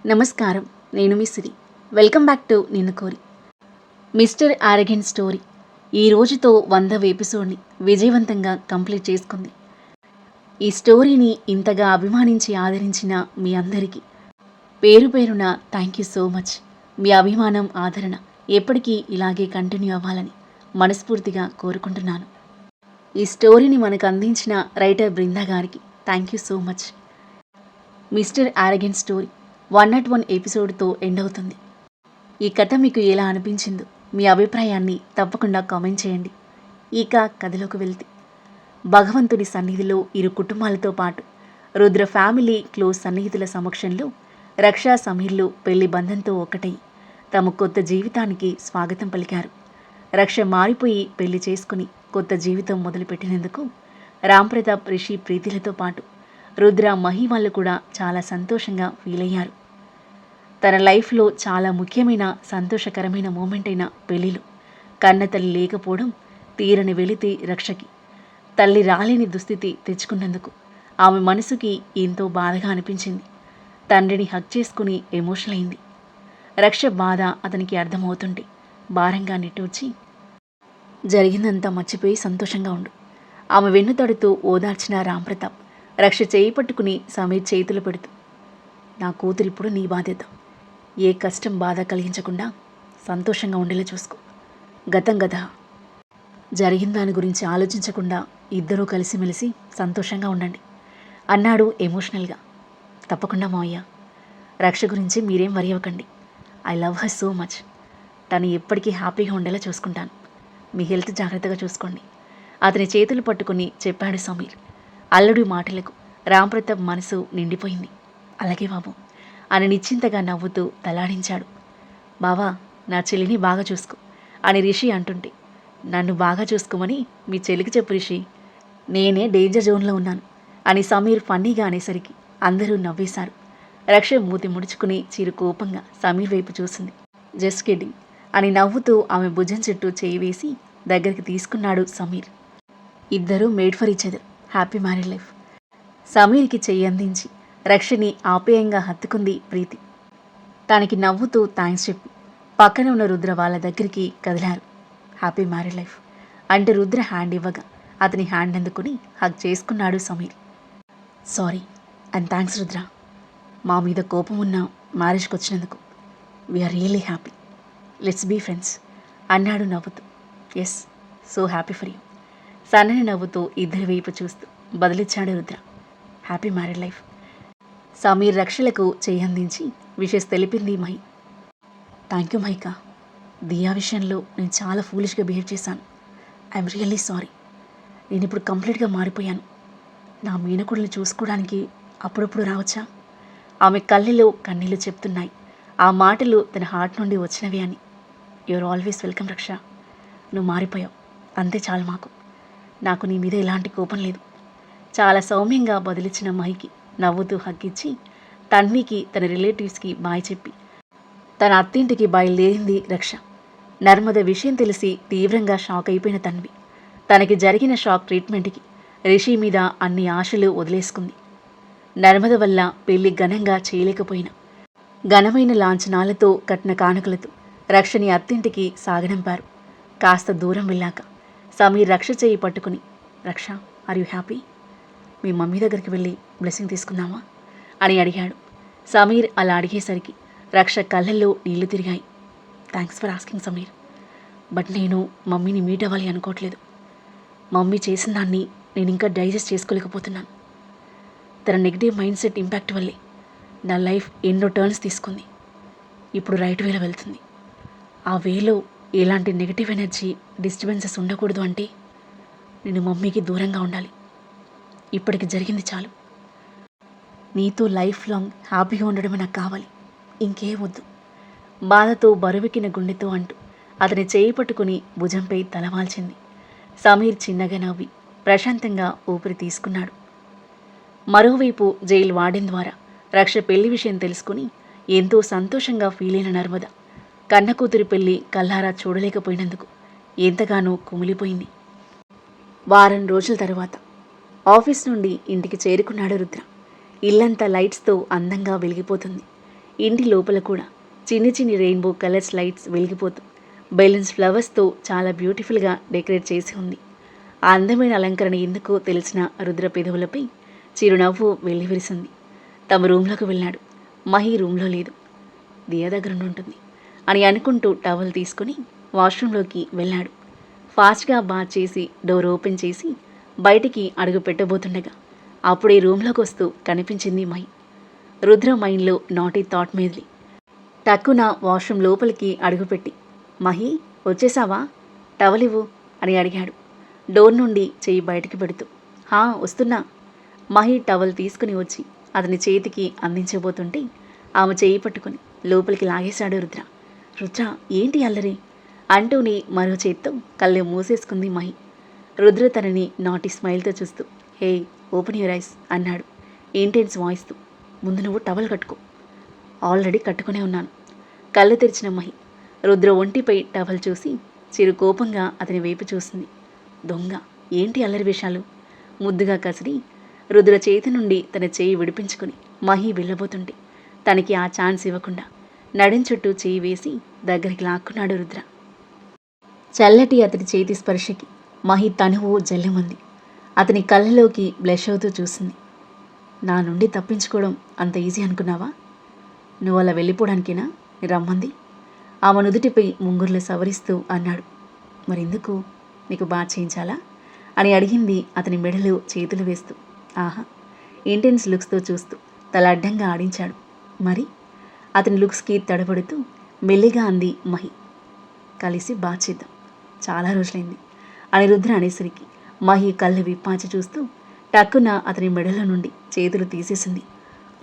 నమస్కారం. నేను మీ సిరి. Welcome back to నిన్ను కోరి. మిస్టర్ ఆరగెంట్ స్టోరీ ఈ రోజుతో 100వ ఎపిసోడ్ని విజయవంతంగా కంప్లీట్ చేసుకుంది. ఈ స్టోరీని ఇంతగా అభిమానించి ఆదరించిన మీ అందరికీ పేరు పేరున థ్యాంక్ యూ సో మచ్. మీ అభిమానం, ఆదరణ ఎప్పటికీ ఇలాగే కంటిన్యూ అవ్వాలని మనస్ఫూర్తిగా కోరుకుంటున్నాను. ఈ స్టోరీని మనకు అందించిన రైటర్ బృందా గారికి thank you so much. Mister arrogant story 101 ఎపిసోడ్తో ఎండ్ అవుతుంది. ఈ కథ మీకు ఎలా అనిపించిందో మీ అభిప్రాయాన్ని తప్పకుండా కామెంట్ చేయండి. ఇక కథలోకి వెళ్తే, భగవంతుడి సన్నిధిలో ఇరు కుటుంబాలతో పాటు రుద్ర ఫ్యామిలీ క్లోజ్ సన్నిహితుల సమక్షంలో రక్షా, సమీర్లు పెళ్లి బంధంతో ఒకటై తమ కొత్త జీవితానికి స్వాగతం పలికారు. రక్ష మారిపోయి పెళ్లి చేసుకుని కొత్త జీవితం మొదలుపెట్టినందుకు రాంప్రతాప్, రిషి, ప్రీతిలతో పాటు రుద్ర, మహి వాళ్ళు కూడా చాలా సంతోషంగా ఫీల్ అయ్యారు. తన లైఫ్లో చాలా ముఖ్యమైన సంతోషకరమైన మూమెంట్ అయిన పెళ్లిలో కన్న తల్లి లేకపోవడం తీరని వెలితి రక్షకి. తల్లి రాలేని దుస్థితి తెచ్చుకున్నందుకు ఆమె మనసుకి ఎంతో బాధగా అనిపించింది. తండ్రిని హక్ చేసుకుని ఎమోషనల్ అయింది. రక్ష బాధ అతనికి అర్థమవుతుంటే భారంగా నిట్టూర్చి, జరిగిందంతా మర్చిపోయి సంతోషంగా ఉండు. ఆమె వెన్నుతడుతూ ఓదార్చిన రాంప్రతాప్ రక్ష చేయి పట్టుకుని సమీర్ చేతులు పెడుతూ, నా కూతురిప్పుడు నీ బాధ్యత. ఏ కష్టం, బాధ కలిగించకుండా సంతోషంగా ఉండేలా చూసుకో. గతం గత, జరిగిన దాని గురించి ఆలోచించకుండా ఇద్దరూ కలిసిమెలిసి సంతోషంగా ఉండండి అన్నాడు ఎమోషనల్గా. తప్పకుండా మావయ్య, రక్ష గురించి మీరేం వరి అవ్వకండి. I love her so much. తను ఎప్పటికీ హ్యాపీగా ఉండేలా చూసుకుంటాను. మీ హెల్త్ జాగ్రత్తగా చూసుకోండి అతని చేతులు పట్టుకుని చెప్పాడు సమీర్. అల్లుడి మాటలకు రాంప్రతాప్ మనసు నిండిపోయింది. అలాగే బాబు అని నిశ్చింతగా నవ్వుతూ తలాడించాడు. బావా, నా చెల్లిని బాగా చూసుకో అని రిషి అంటుంటే, నన్ను బాగా చూసుకోమని మీ చెల్లికి చెప్పు రిషి, నేనే డేంజర్ జోన్లో ఉన్నాను అని సమీర్ ఫన్నీగా అనేసరికి అందరూ నవ్వేశారు. రక్ష మూతి ముడుచుకుని చిరు కోపంగా సమీర్ వైపు చూసింది. జస్ట్ కిడ్డింగ్ అని నవ్వుతూ ఆమె భుజం చుట్టూ చేయి వేసి దగ్గరికి తీసుకున్నాడు సమీర్. ఇద్దరూ made for each other. Happy married life. సమీర్కి చెయ్యి అందించి రక్షని ఆప్యాయంగా హత్తుకుంది ప్రీతి. తనకి నవ్వుతూ థ్యాంక్స్ చెప్పి పక్కన ఉన్న రుద్ర వాళ్ళ దగ్గరికి కదిలారు. హ్యాపీ మ్యారీడ్ లైఫ్ అంటే రుద్ర హ్యాండ్ ఇవ్వగా అతని హ్యాండ్ అందుకుని హగ్ చేసుకున్నాడు Sameer. Sorry and thanks Rudra, మా మీద కోపం ఉన్న మ్యారేజ్కి వచ్చినందుకు. We're really happy. Let's be friends అన్నాడు నవ్వుతూ. Yes, so happy for you సన్నని నవ్వుతూ ఇద్దరి వైపు చూస్తూ బదిలిచ్చాడు Rudra. Happy married life. Sameer రక్షలకు చేయందించి విషెస్ తెలిపింది మహి. Thank you Mahika. దియా విషయంలో నేను చాలా ఫూలిష్గా బిహేవ్ చేశాను. I'm really sorry. నేను ఇప్పుడు కంప్లీట్గా మారిపోయాను. నా మీనకుడిని చూసుకోవడానికి అప్పుడప్పుడు రావచ్చా? ఆమె కళ్ళలో కన్నీళ్ళు చెప్తున్నాయి. ఆ మాటలు తన హార్ట్ నుండి వచ్చినవి అని. యూఆర్ ఆల్వేస్ వెల్కమ్ రక్ష. నువ్వు మారిపోయావు, అంతే చాలు మాకు. నాకు నీ మీద ఎలాంటి కోపం లేదు. చాలా సౌమ్యంగా బదిలిచ్చిన మహికి నవ్వుతూ హగ్గిచ్చి తన్వికి, తన రిలేటివ్స్కి బాయ్ చెప్పి తన అత్తింటికి బయలుదేరింది రక్ష. నర్మద విషయం తెలిసి తీవ్రంగా షాక్ అయిపోయిన తన్వి తనకి జరిగిన షాక్ ట్రీట్మెంట్కి రిషి మీద అన్ని ఆశలు వదిలేసుకుంది. నర్మద వల్ల పెళ్లి ఘనంగా చేయలేకపోయినా ఘనమైన లాంఛనాలతో కట్టిన కానుకలతో రక్షని అత్తింటికి సాగనంపారు. కాస్త దూరం వెళ్ళాక సమీర్ రక్ష చేయి పట్టుకుని, రక్ష ఆర్ యూ హ్యాపీ? మీ మమ్మీ దగ్గరికి వెళ్ళి బ్లెస్సింగ్ తీసుకుందామా అని అడిగాడు. సమీర్ అలా అడిగేసరికి రక్ష కళ్ళల్లో నీళ్లు తిరిగాయి. Thanks for asking Sameer, but నేను మమ్మీని మీట్ అవ్వాలి అనుకోవట్లేదు. మమ్మీ చేసిన దాన్ని నేను ఇంకా డైజెస్ట్ చేసుకోలేకపోతున్నాను. తన నెగిటివ్ మైండ్ సెట్ ఇంపాక్ట్ వల్లే నా లైఫ్ ఎన్నో టర్న్స్ తీసుకుంది. ఇప్పుడు రైట్ వేలో వెళ్తుంది. ఆ వేలో ఎలాంటి నెగిటివ్ ఎనర్జీ, డిస్టర్బెన్సెస్ ఉండకూడదు అంటే నేను మమ్మీకి దూరంగా ఉండాలి. ఇప్పటికి జరిగింది చాలు. నీతో లైఫ్ లాంగ్ హ్యాపీగా ఉండడమే నాకు కావాలి, ఇంకే వద్దు. బాధతో బరువెక్కిన గుండెతో అంటూ అతని చేయి పట్టుకుని భుజంపై తలవాల్చింది. సమీర్ చిన్నగా నవ్వి ప్రశాంతంగా ఊపిరి తీసుకున్నాడు. మరోవైపు జైలు వార్డెన్ ద్వారా రక్ష పెళ్లి విషయం తెలుసుకుని ఎంతో సంతోషంగా ఫీల్ అయిన నర్మద కన్న కూతురి పెళ్లి కల్లారా చూడలేకపోయినందుకు ఎంతగానో కుమిలిపోయింది. వారం రోజుల తరువాత ఆఫీస్ నుండి ఇంటికి చేరుకున్నాడు రుద్ర. ఇల్లంతా లైట్స్తో అందంగా వెలిగిపోతుంది. ఇంటి లోపల కూడా చిన్ని చిన్ని రెయిన్బో కలర్స్ లైట్స్ వెలిగిపోతూ బెలూన్స్ ఫ్లవర్స్తో చాలా బ్యూటిఫుల్గా డెకరేట్ చేసి ఉంది. ఆ అందమైన అలంకరణ ఎందుకో తెలిసిన రుద్ర పెదవులపై చిరునవ్వు వెల్లివిరిసింది. తమ రూమ్లోకి వెళ్ళాడు. మహి రూమ్లో లేదు. దియా దగ్గర ఉంటుంది అని అనుకుంటూ టవల్ తీసుకుని వాష్రూమ్లోకి వెళ్ళాడు. ఫాస్ట్గా బాత్ చేసి డోర్ ఓపెన్ చేసి బయటికి అడుగు పెట్టబోతుండగా అప్పుడే రూమ్లోకి వస్తూ కనిపించింది మహి. రుద్ర మైండ్లో నాటి థాట్ మీదలి. టక్కున వాష్రూమ్ లోపలికి అడుగుపెట్టి, మహి వచ్చేసావా, టవల్ ఇవ్వు అని అడిగాడు డోర్ నుండి చెయ్యి బయటికి పెడుతూ. హా వస్తున్నా. మహి టవల్ తీసుకుని వచ్చి అతని చేతికి అందించబోతుంటే ఆమె చేయి పట్టుకుని లోపలికి లాగేశాడు రుద్ర. రుద్ర ఏంటి అల్లరి అంటూనే మరో చేత్తో కళ్ళు మూసేసుకుంది మహి. రుద్ర తనని నాటి స్మైల్తో చూస్తూ హే ఓపెన్ యువర్ ఐస్ అన్నాడు ఇంటెన్స్ వాయిస్తో. ముందు నువ్వు టవల్ కట్టుకో. ఆల్రెడీ కట్టుకునే ఉన్నాను. కళ్ళు తెరిచిన మహి రుద్ర ఒంటిపై టవల్ చూసి చిరు కోపంగా అతని వైపు చూసింది. దొంగ ఏంటి అల్లరి వేషాలు? ముద్దుగా కసిరి రుద్ర చేతి నుండి తన చేయి విడిపించుకుని మహి వెళ్ళబోతుంటే తనకి ఆ ఛాన్స్ ఇవ్వకుండా నడుం చుట్టూ చేయి వేసి దగ్గరికి లాక్కున్నాడు రుద్ర. చల్లటి అతని చేతి స్పర్శకి మహి తనువు జల్లెమంది. అతని కళ్ళలోకి బ్లష్ అవుతూ చూసింది. నా నుండి తప్పించుకోవడం అంత ఈజీ అనుకున్నావా? నువ్వు అలా వెళ్ళిపోవడానికేనా రమ్మంది? ఆమె నుదుటిపై ముంగుర్లు సవరిస్తూ అన్నాడు. మరెందుకు, నీకు బాగా చేయించాలా అని అడిగింది అతని మెడలో చేతులు వేస్తూ. ఆహా ఇంటెన్స్ లుక్స్తో చూస్తూ తల అడ్డంగా ఆడించాడు. మరి అతని లుక్స్కి తడబడుతూ మెల్లిగా అంది మహి. కలిసి బాగా చేద్దాం, చాలా రోజులైంది అని రుద్ర అనేసరికి మహి కళ్ళు విప్పాచి చూస్తూ టక్కున అతని మెడలో నుండి చేతులు తీసేసింది.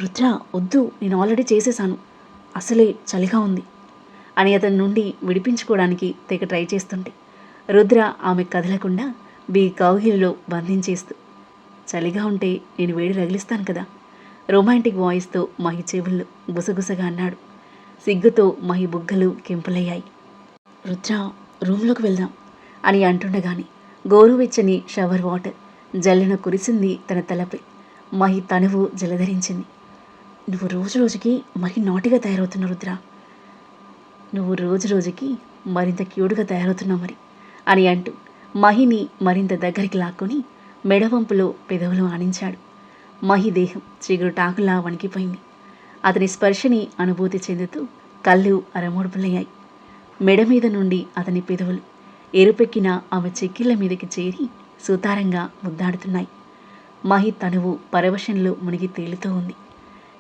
రుద్ర వద్దు, నేను ఆల్రెడీ చేసేశాను, అసలే చలిగా ఉంది అని అతని నుండి విడిపించుకోవడానికి తెగ ట్రై చేస్తుంటే రుద్ర ఆమె కదలకుండా కౌగిలిలో బంధించేస్తూ చలిగా ఉంటే నేను వేడి రగిలిస్తాను కదా రొమాంటిక్ వాయిస్తో మహి చెవుల్లో గుసగుసగా అన్నాడు. సిగ్గుతో మహి బుగ్గలు కెంపులయ్యాయి. రుద్ర రూమ్లోకి వెళ్దాం అని అంటుండగానే గోరువెచ్చని షవర్ వాటర్ జల్లున కురిసింది తన తలపై. మహి తనువు జలధరించింది. నువ్వు రోజు రోజుకి మరీ నాటిగా తయారవుతున్నావు రుద్ర, నువ్వు రోజు రోజుకి మరింత క్యూట్గా తయారవుతున్నావు మరి అని అంటూ మహిని మరింత దగ్గరికి లాక్కొని మెడవంపులో పెదవులు ఆనించాడు. మహి దేహం చిగురు టాకులా వణికిపోయింది. అతని స్పర్శని అనుభూతి చెందుతూ కళ్ళు అరమోడుపులయ్యాయి. మెడ మీద నుండి అతని పెదవులు ఎరుపెక్కిన ఆమె చెక్కిళ్ల మీదకి చేరి సుతారంగా ముద్దాడుతున్నాయి. మహి తనువు పరవశంలో మునిగి తేలుతూ ఉంది.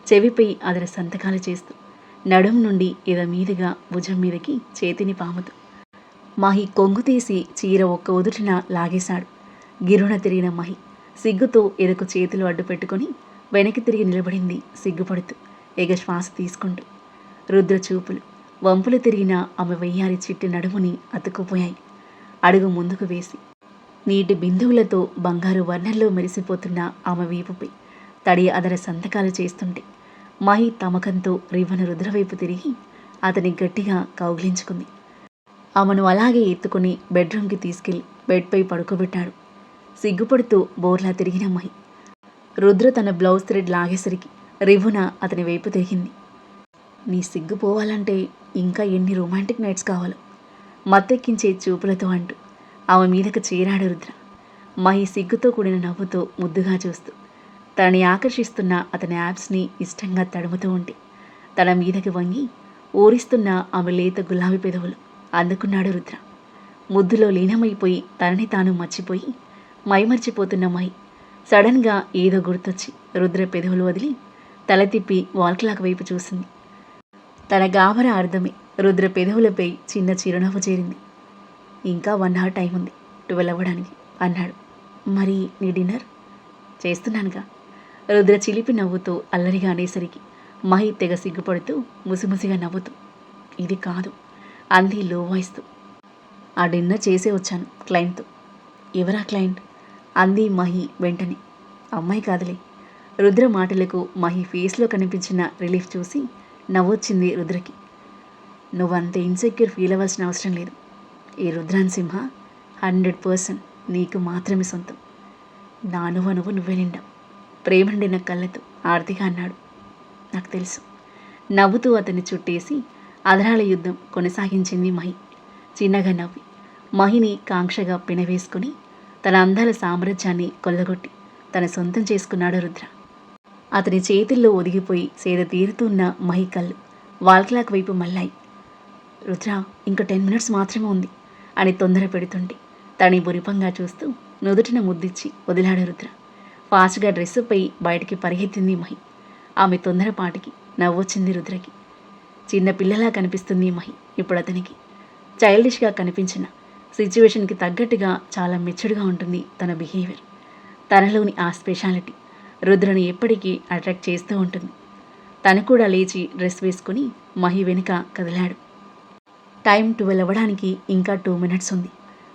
చెవిపై అతని సంతకాలు చేస్తూ నడుం నుండి ఎద మీదుగా భుజం మీదకి చేతిని పాముతూ మహి కొంగు తీసి చీర ఒక్క ఉదుటిన లాగేశాడు. గిరున తిరిగిన మహి సిగ్గుతో ఎదకు చేతులు అడ్డు పెట్టుకుని వెనక్కి తిరిగి నిలబడింది సిగ్గుపడుతూ ఎగ శ్వాస తీసుకుంటూ. రుద్ర చూపులు వంపులు తిరిగిన ఆమె వెయ్యారి చిట్టి నడుముని అతుక్కుపోయాయి. అడుగు ముందుకు వేసి నీటి బిందువులతో బంగారు వర్ణంలో మెరిసిపోతున్న ఆమె వీపుపై తడి అదర సంతకాలు చేస్తుంటే మహి తమకంతో రివ్వన రుద్రవైపు తిరిగి అతని గట్టిగా కౌగిలించుకుంది. ఆమెను అలాగే ఎత్తుకుని బెడ్రూమ్కి తీసుకెళ్లి బెడ్పై పడుకోబెట్టాడు. సిగ్గుపడుతూ బోర్లా తిరిగిన మహి రుద్ర తన బ్లౌజ్ థ్రెడ్ లాగేసరికి రివ్వున అతని వైపు తిరిగింది. నీ సిగ్గు పోవాలంటే ఇంకా ఎన్ని రొమాంటిక్ నైట్స్ కావాలో మత్తెక్కించే చూపులతో అంటూ ఆమె మీదకు చేరాడు రుద్ర. మహి సిగ్గుతో కూడిన నవ్వుతో ముద్దుగా చూస్తూ తనని ఆకర్షిస్తున్న అతని యాప్స్ని ఇష్టంగా తడుముతూ ఉంటే తన మీదకి వంగి ఊరిస్తున్న ఆమె లేత గులాబీ పెదవులు అందుకున్నాడు రుద్ర. ముద్దులో లీనమైపోయి తనని తాను మర్చిపోయి మైమర్చిపోతున్న మహి సడన్గా ఏదో గుర్తొచ్చి రుద్ర పెదవులు వదిలి తల తిప్పి వాల్ క్లాక్ వైపు చూసింది. తన గాబర అర్థమే రుద్ర పెదవులపై చిన్న చిరునవ్వు చేరింది. ఇంకా 1 hour టైం ఉంది 12 అవ్వడానికి అన్నాడు. మరి నీ డిన్నర్? చేస్తున్నానుగా. రుద్ర చిలిపి నవ్వుతూ అల్లరిగా అనేసరికి మహి తెగ సిగ్గుపడుతూ ముసిముసిగా నవ్వుతూ ఇది కాదు అంది లో వాయిస్తూ. ఆ డిన్నర్ చేసే వచ్చాను క్లయింట్తో. ఎవరా క్లయింట్ అంది మహి వెంటనే. అమ్మాయి కాదులే. రుద్ర మాటలకు మహి ఫేస్లో కనిపించిన రిలీఫ్ చూసి నవ్వొచ్చింది రుద్రకి. నువ్వంత ఇన్సెక్యూర్ ఫీల్ అవ్వాల్సిన అవసరం లేదు. ఈ రుద్రాన్ సింహ 100% నీకు మాత్రమే సొంతం. నా నువ్వు నువ్వే నిండా ప్రేమ నిండిన కళ్ళతో ఆర్తిగా అన్నాడు. నాకు తెలుసు నవ్వుతూ అతన్ని చుట్టేసి అధరాల యుద్ధం కొనసాగించింది మహి. చిన్నగా నవ్వి మహిని కాంక్షగా పినవేసుకుని తన అందాల సామ్రాజ్యాన్ని కొల్లగొట్టి తన సొంతం చేసుకున్నాడు రుద్ర. అతని చేతుల్లో ఒదిగిపోయి సేద తీరుతున్న మహి కళ్ళు వాల్ క్లాక్ వైపు మళ్ళాయి. రుద్ర, ఇంక 10 మినిట్స్ మాత్రమే ఉంది అని తొందర పెడుతుంటే తని బురిపంగా చూస్తూ నుదుటిన ముద్దిచ్చి వదిలాడు రుద్ర. ఫాస్ట్గా డ్రెస్సుపై బయటికి పరిగెత్తింది మహి. ఆమె తొందరపాటికి నవ్వొచ్చింది రుద్రకి. చిన్న పిల్లలా కనిపిస్తుంది మహి ఇప్పుడు అతనికి. చైల్డిష్గా కనిపించిన సిచ్యువేషన్కి తగ్గట్టుగా చాలా మెచ్యూర్డ్గా ఉంటుంది తన బిహేవియర్. తనలోని ఆ స్పెషాలిటీ రుద్రని ఎప్పటికీ అట్రాక్ట్ చేస్తూ ఉంటుంది. తను కూడా లేచి డ్రెస్ వేసుకుని మహి వెనుక కదిలాడు. టైం 12 అవ్వడానికి ఇంకా 2 మినిట్స్ ఉంది.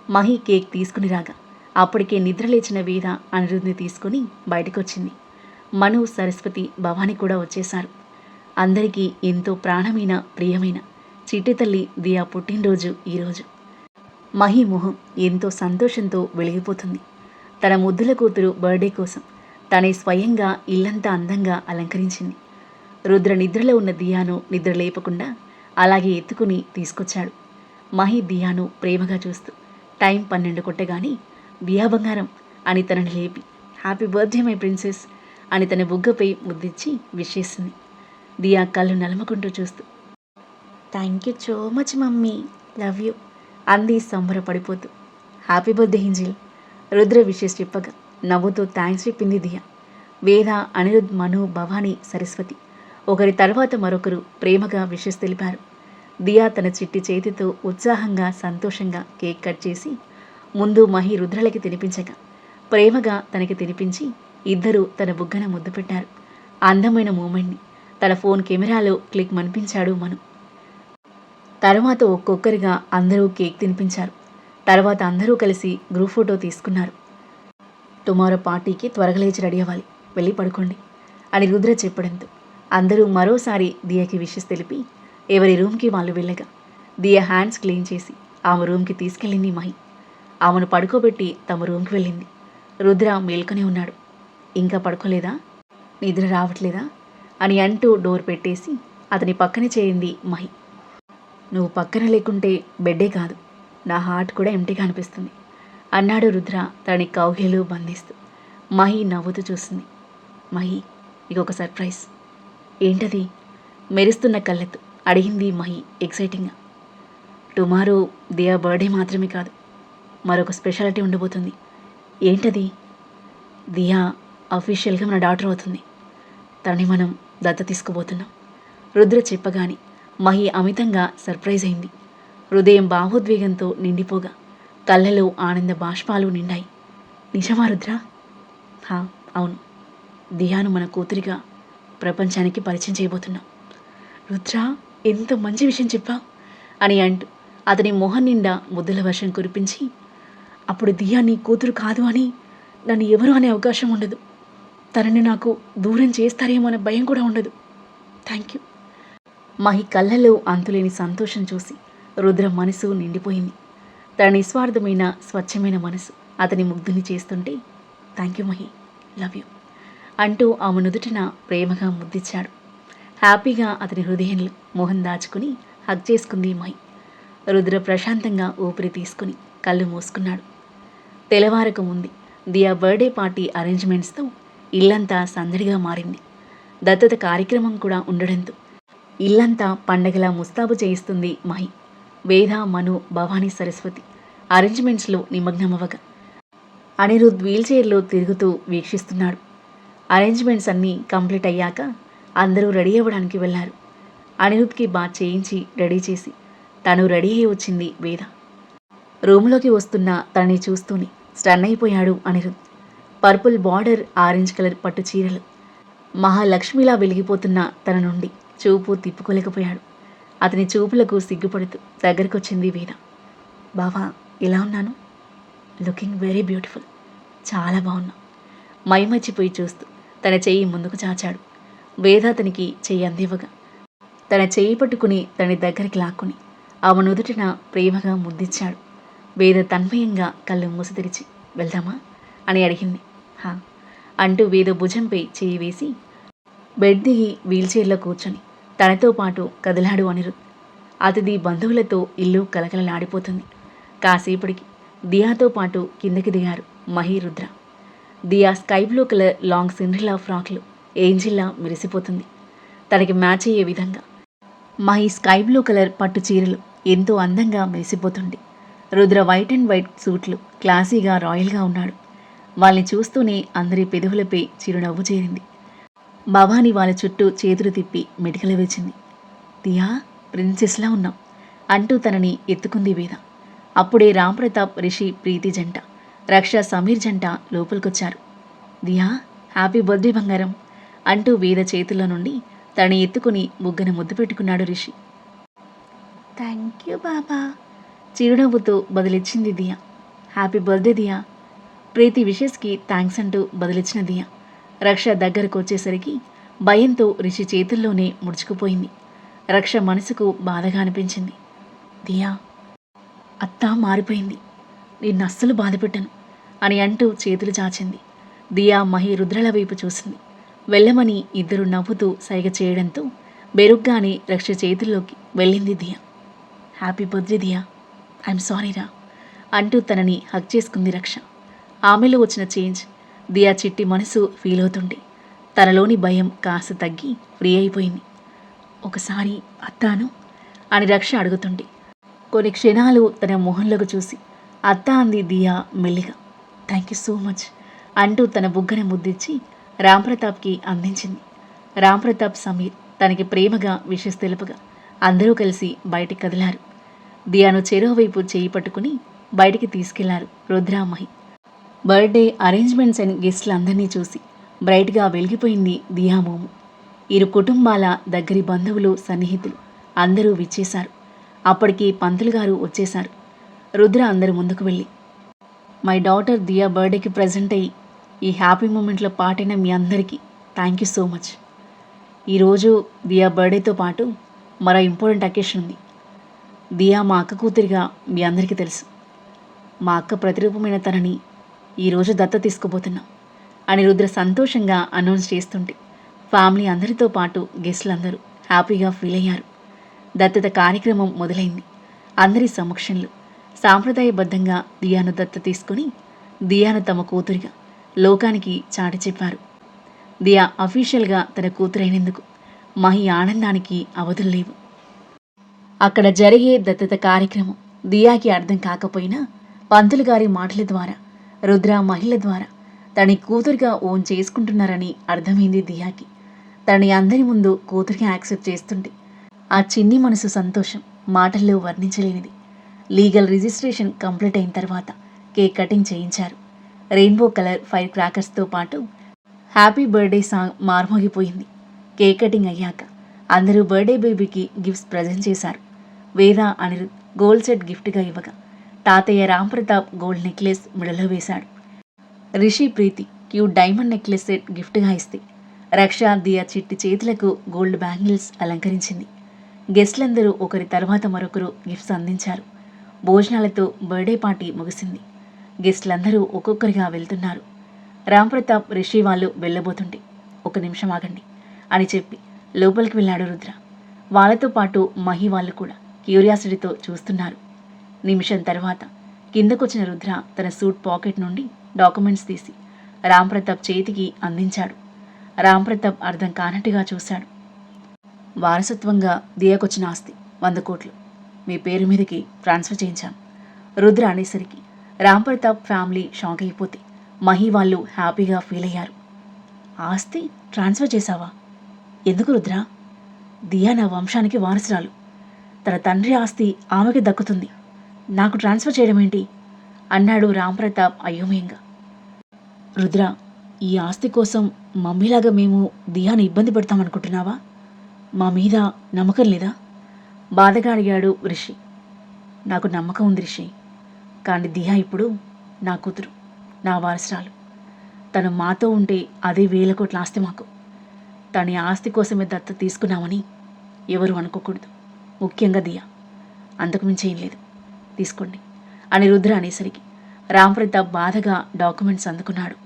మహి కేక్ తీసుకుని రాగా అప్పటికే నిద్రలేచిన వేద అనిరుద్ని తీసుకుని బయటకొచ్చింది. మను, సరస్వతి, భవాని కూడా వచ్చేశారు. అందరికీ ఎంతో ప్రాణమైన ప్రియమైన చిట్టి తల్లి దియా పుట్టినరోజు ఈరోజు. మహి మొహం ఎంతో సంతోషంతో వెలిగిపోతుంది. తన ముద్దుల కూతురు బర్త్డే కోసం తనే స్వయంగా ఇల్లంతా అందంగా అలంకరించింది. రుద్ర నిద్రలో ఉన్న దియాను నిద్ర లేపకుండా అలాగే ఎత్తుకుని తీసుకొచ్చాడు. మహి దియాను ప్రేమగా చూస్తూ టైం 12 కొట్టగానే దియా బంగారం అని తనని లేపి హ్యాపీ బర్త్డే మై ప్రిన్సెస్ అని తన బుగ్గపై ముద్దిచ్చి విష్ చేసింది. దియా కళ్ళు నలమకుంటూ చూస్తూ thank you so much mummy, love you అంది సంబరపడిపోతూ. Happy birthday angel Rudra wishes చెప్పగా నవ్వుతూ థ్యాంక్స్ చెప్పింది దియా. వేద, అనిరుద్, మను, భవాని, సరస్వతి ఒకరి తర్వాత మరొకరు ప్రేమగా విషెస్ తెలిపారు. దియా తన చిట్టి చేతితో ఉత్సాహంగా సంతోషంగా కేక్ కట్ చేసి ముందు మహి రుద్రలకి తినిపించగా ప్రేమగా తనకి తినిపించి ఇద్దరూ తన బుగ్గన ముద్దు పెట్టారు. అందమైన మూమెంట్ని తన ఫోన్ కెమెరాలో క్లిక్ మనిపించాడు మను. తర్వాత ఒక్కొక్కరిగా అందరూ కేక్ తినిపించారు. తర్వాత అందరూ కలిసి గ్రూప్ ఫోటో తీసుకున్నారు. టుమారో పార్టీకి త్వరగా లేచి రెడీ అవ్వాలి, వెళ్ళి పడుకోండి అని రుద్ర చెప్పడంతో అందరూ మరోసారి దియాకి విషెస్ తెలిపి ఎవరి రూమ్కి వాళ్ళు వెళ్ళగా దియా హ్యాండ్స్ క్లీన్ చేసి ఆమె రూమ్కి తీసుకెళ్ళింది మహి. ఆమెను పడుకోబెట్టి తమ రూమ్కి వెళ్ళింది. రుద్ర మేల్కొనే ఉన్నాడు. ఇంకా పడుకోలేదా, నిద్ర రావట్లేదా అని అంటూ డోర్ పెట్టేసి అతని పక్కనే చేరింది మహి. నువ్వు పక్కన లేకుంటే బెడ్డే కాదు, నా హార్ట్ కూడా ఎంటీగా అనిపిస్తుంది అన్నాడు రుద్ర తనని కౌగిలిలో బంధిస్తూ. మహి నవ్వుతూ చూసింది. మహి, నీకు ఒక సర్ప్రైజ్. ఏంటది మెరుస్తున్న కళ్ళతో అడిగింది మహి ఎక్సైటింగ్గా. టుమారో దియా బర్త్డే మాత్రమే కాదు, మరొక స్పెషాలిటీ ఉండబోతుంది. ఏంటది? దియా అఫీషియల్గా మన డాటర్ అవుతుంది. తనని మనం దత్త తీసుకోబోతున్నాం రుద్ర చెప్పగానే మహి అమితంగా సర్ప్రైజ్ అయింది. హృదయం భావోద్వేగంతో నిండిపోగా కళ్ళలో ఆనంద బాష్పాలు నిండాయి. నిజమా రుద్ర? హా, అవును. దియాను మన కూతురిగా ప్రపంచానికి పరిచయం చేయబోతున్నాం. రుద్ర, ఎంత మంచి విషయం చెప్పావు అని అంటూ అతని మొహం నిండా ముద్దుల వర్షం కురిపించి, అప్పుడు దియా నీ కూతురు కాదు అని నన్ను ఎవరు అనే అవకాశం ఉండదు. తనని నాకు దూరం చేస్తారేమో అనే భయం కూడా ఉండదు. Thank you. మహి కళ్ళలో అంతులేని సంతోషం చూసి రుద్ర మనసు నిండిపోయింది. తన నిస్వార్థమైన స్వచ్ఛమైన మనసు అతని ముగ్ధుని చేస్తుంటే thank you Mahi, love you అంటూ ఆమె నుదుటిన ప్రేమగా ముద్దిచ్చాడు. హ్యాపీగా అతని హృదయంలో మొహం దాచుకుని హగ్ చేసుకుంది మహి. రుద్ర ప్రశాంతంగా ఊపిరి తీసుకుని కళ్ళు మూసుకున్నాడు. తెల్లవారకు ముందు దియా బర్త్డే పార్టీ అరేంజ్మెంట్స్తో ఇల్లంతా సందడిగా మారింది. దత్తత కార్యక్రమం కూడా ఉండడంతో ఇల్లంతా పండగలా ముస్తాబు చేయిస్తుంది మహి. వేద, మను, భవానీ, సరస్వతి అరేంజ్మెంట్స్లో నిమగ్నమవ్వగా అనిరుద్ వీల్చైర్లో తిరుగుతూ వీక్షిస్తున్నాడు. అరేంజ్మెంట్స్ అన్నీ కంప్లీట్ అయ్యాక అందరూ రెడీ అవ్వడానికి వెళ్ళారు. అనిరుద్కి బాత్ చేయించి రెడీ చేసి తను రెడీ అయి వచ్చింది వేద. రూమ్లోకి వస్తున్న తనని చూస్తూనే స్టన్ అయిపోయాడు Anirudh. Purple border, orange colour పట్టు చీరలు మహాలక్ష్మిలా వెలిగిపోతున్న తన నుండి చూపు తిప్పుకోలేకపోయాడు. అతని చూపులకు సిగ్గుపడుతూ దగ్గరకొచ్చింది వేద. బావా, ఎలా ఉన్నాను? లుకింగ్ వెరీ బ్యూటిఫుల్, చాలా బాగున్నా మైమర్చిపోయి చూస్తూ తన చెయ్యి ముందుకు చాచాడు. వేద అతనికి చెయ్యి అందివ్వగా తన చెయ్యి పట్టుకుని తన దగ్గరికి లాక్కుని ఆమె నుదుటిన ప్రేమగా ముద్దిచ్చాడు. వేద తన్మయంగా కళ్ళు మూసి తెరిచి వెళ్దామా అని అడిగింది. హా అంటూ వేద భుజంపై చేయి వేసి బెడ్ దిగి వీల్చైర్లో కూర్చొని తనతో పాటు కదిలాడు అనిరుద్. అతిథి బంధువులతో ఇల్లు కలకలలాడిపోతుంది. కాసేపటికి దియాతో పాటు కిందకి దిగారు Mahi, Rudra. Diya sky blue colour long Cinderella ఫ్రాక్లో ఏంజిల్లా మెరిసిపోతుంది. తనకి మ్యాచ్ అయ్యే విధంగా మహి స్కై బ్లూ కలర్ పట్టు చీరలు ఎంతో అందంగా మెరిసిపోతుంది. రుద్ర వైట్ అండ్ వైట్ సూట్లు క్లాసీగా రాయల్గా ఉన్నాడు. వాళ్ళని చూస్తూనే అందరి పెదవులపై చిరునవ్వు చేరింది. భవాని వాళ్ళ చుట్టూ చేతులు తిప్పి మెటికలు వేచింది. దియా, ప్రిన్సెస్లా ఉన్నాం అంటూ తనని ఎత్తుకుంది వేద. అప్పుడే రాంప్రతాప్, రిషి, ప్రీతి జంట, రక్ష, సమీర్ జంట లోపలికొచ్చారు. దియా, హ్యాపీ బర్త్డే బంగారం అంటూ వేద చేతుల్లో నుండి తనని ఎత్తుకుని బుగ్గన ముద్దు పెట్టుకున్నాడు రిషి. థ్యాంక్ యూ బాబా చిరునవ్వుతో బదిలిచ్చింది దియా. హ్యాపీ బర్త్డే దియా. ప్రీతి విషెస్కి థ్యాంక్స్ అంటూ బదిలిచ్చిన దియా. రక్ష దగ్గరకు వచ్చేసరికి భయంతో రిషి చేతుల్లోనే ముడుచుకుపోయింది. రక్ష మనసుకు బాధగా అనిపించింది. దియా, అత్త మారిపోయింది, నిన్ను అస్సలు బాధపెట్టను అని అంటూ చేతులు చాచింది. దియా మహి, రుద్రల వైపు చూసింది. వెళ్ళమని ఇద్దరు నవ్వుతూ సైగ చేయడంతో బెరుగ్గానే రక్ష చేతుల్లోకి వెళ్ళింది దియా. హ్యాపీ బర్త్డే దియా, ఐఎమ్ సారీరా అంటూ తనని హగ్ చేసుకుంది రక్ష. ఆమెలో వచ్చిన చేంజ్ దియా చిట్టి మనసు ఫీల్ అవుతుంటే తనలోని భయం కాస్త తగ్గి ఫ్రీ అయిపోయింది. ఒకసారి అత్తాను అని రక్ష అడుగుతుంటే కొన్ని క్షణాలు తన మొహంలోకి చూసి అత్త అంది దియా మెల్లిగా. థ్యాంక్ యూ సో మచ్ అంటూ తన బుగ్గన ముద్దిచ్చి రాంప్రతాప్కి అందించింది. రాంప్రతాప్, సమీర్ తనకి ప్రేమగా విషెస్ తెలుపగా అందరూ కలిసి బయటికి కదిలారు. దియాను చెరోవైపు చేయి పట్టుకుని బయటికి తీసుకెళ్లారు Rudra, Mahi. Birthday arrangements and గెస్టులందరినీ చూసి బ్రైట్గా వెలిగిపోయింది దియా మోము. ఇరు కుటుంబాల దగ్గరి బంధువులు, సన్నిహితులు అందరూ విచ్చేశారు. అప్పటికి పంతులు గారు వచ్చేశారు. రుద్ర అందరు ముందుకు వెళ్ళి, మై డాటర్ దియా బర్త్డేకి ప్రజెంట్ అయ్యి ఈ హ్యాపీ మూమెంట్లో పాటైన మీ అందరికీ థ్యాంక్ యూ సో మచ్. ఈరోజు దియా బర్త్డేతో పాటు మరో ఇంపార్టెంట్ అకేషన్ ఉంది. దియా మా అక్క కూతురిగా మీ అందరికీ తెలుసు. మా అక్క ప్రతిరూపమైన తనని ఈరోజు దత్త తీసుకుపోతున్నాం అని రుద్ర సంతోషంగా అనౌన్స్ చేస్తుంటే ఫ్యామిలీ అందరితో పాటు గెస్టులందరూ హ్యాపీగా ఫీల్ అయ్యారు. దత్తత కార్యక్రమం మొదలైంది. అందరి సమక్షంలో సాంప్రదాయబద్ధంగా దియాను దత్త తీసుకుని దియాను తమ కూతురిగా లోకానికి చాటి చెప్పారు. దియా అఫీషియల్గా తన కూతురైనందుకు మహి ఆనందానికి అవధులు లేవు. అక్కడ జరిగే దత్తత కార్యక్రమం దియాకి అర్థం కాకపోయినా పంతులు గారి మాటల ద్వారా, రుద్ర, మహిళ ద్వారా తన కూతురిగా ఓన్ చేసుకుంటున్నారని అర్థమైంది దియాకి. తనని అందరి ముందు కూతురిగా యాక్సెప్ట్ చేస్తుంటే ఆ చిన్ని మనసు సంతోషం మాటల్లో వర్ణించలేనిది. లీగల్ రిజిస్ట్రేషన్ కంప్లీట్ అయిన తర్వాత కేక్ కటింగ్ చేయించారు. రెయిన్బో కలర్ ఫైర్ క్రాకర్స్తో పాటు హ్యాపీ బర్త్డే సాంగ్ మార్మోగిపోయింది. కేక్ కటింగ్ అయ్యాక అందరూ బర్త్డే బేబీకి గిఫ్ట్స్ ప్రజెంట్ చేశారు. వేద, అనిరుద్ గోల్డ్ సెట్ గిఫ్ట్గా ఇవ్వగా తాతయ్య రాంప్రతాప్ గోల్డ్ నెక్లెస్ మెడలో వేశాడు. రిషి, ప్రీతి క్యూట్ డైమండ్ నెక్లెస్ సెట్ గిఫ్ట్గా ఇస్తే రక్ష, దియా చిట్టి చేతులకు గోల్డ్ బ్యాంగిల్స్ అలంకరించింది. గెస్టులందరూ ఒకరి తర్వాత మరొకరు గిఫ్ట్స్ అందించారు. భోజనాలతో బర్త్డే పార్టీ ముగిసింది. గెస్టులందరూ ఒక్కొక్కరిగా వెళ్తున్నారు. రాంప్రతాప్, రిషి వాళ్ళు వెళ్ళబోతుంటే ఒక నిమిషం ఆగండి అని చెప్పి లోపలికి వెళ్ళాడు రుద్ర. వాళ్ళతో పాటు మహి వాళ్ళు కూడా క్యూరియాసిటీతో చూస్తున్నారు. నిమిషం తర్వాత కిందకొచ్చిన రుద్ర తన సూట్ పాకెట్ నుండి డాక్యుమెంట్స్ తీసి రాంప్రతాప్ చేతికి అందించాడు. రాంప్రతాప్ అర్థం కానట్టుగా చూశాడు. వారసత్వంగా దియాకొచ్చిన ఆస్తి 100 కోట్లు మీ పేరు మీదకి ట్రాన్స్ఫర్ చేయించాను. రుద్ర అనేసరికి రాంప్రతాప్ ఫ్యామిలీ షాక్ అయిపోతే మహి వాళ్ళు హ్యాపీగా ఫీల్ అయ్యారు. ఆస్తి ట్రాన్స్ఫర్ చేశావా? ఎందుకు రుద్ర? దియా నా వంశానికి వారసురాలు. తన తండ్రి ఆస్తి ఆమెకి దక్కుతుంది, నాకు ట్రాన్స్ఫర్ చేయడం ఏంటి అన్నాడు రాంప్రతాప్ అయోమయంగా. రుద్ర, ఈ ఆస్తి కోసం మమ్మీలాగా మేము దియాను ఇబ్బంది పెడతామనుకుంటున్నావా? మా మీద నమ్మకం లేదా? బాధగా అడిగాడు రిషి. నాకు నమ్మకం ఉంది రిషి, కానీ దియా ఇప్పుడు నా కూతురు, నా వారసురాలు. తను మాతో ఉంటే అదే 1000 కోట్ల ఆస్తి మాకు. తన ఆస్తి కోసమే దత్త తీసుకున్నామని ఎవరు అనుకోకూడదు, ముఖ్యంగా దియా. అంతకుమించి ఏం లేదు, తీసుకోండి అని రుద్ర అనేసరికి రాంప్రతాప్ బాధగా డాక్యుమెంట్స్ అందుకున్నాడు.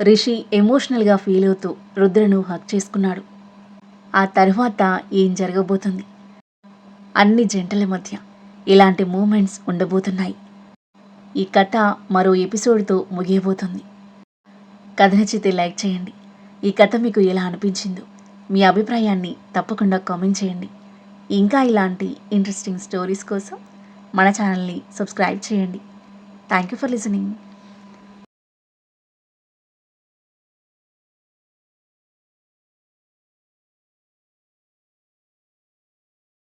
రిషి ఎమోషనల్గా ఫీల్ అవుతూ రుద్రను హక్ చేసుకున్నాడు. ఆ తరువాత ఏం జరగబోతుంది? అన్ని జంటల మధ్య ఇలాంటి మూమెంట్స్ ఉండబోతున్నాయి. ఈ కథ మరో ఎపిసోడ్తో ముగియబోతుంది. కథ నచ్చితే లైక్ చేయండి. ఈ కథ మీకు ఎలా అనిపించిందో మీ అభిప్రాయాన్ని తప్పకుండా కామెంట్ చేయండి. ఇంకా ఇలాంటి ఇంట్రెస్టింగ్ స్టోరీస్ కోసం మన ఛానల్ని సబ్స్క్రైబ్ చేయండి. Thank you for listening.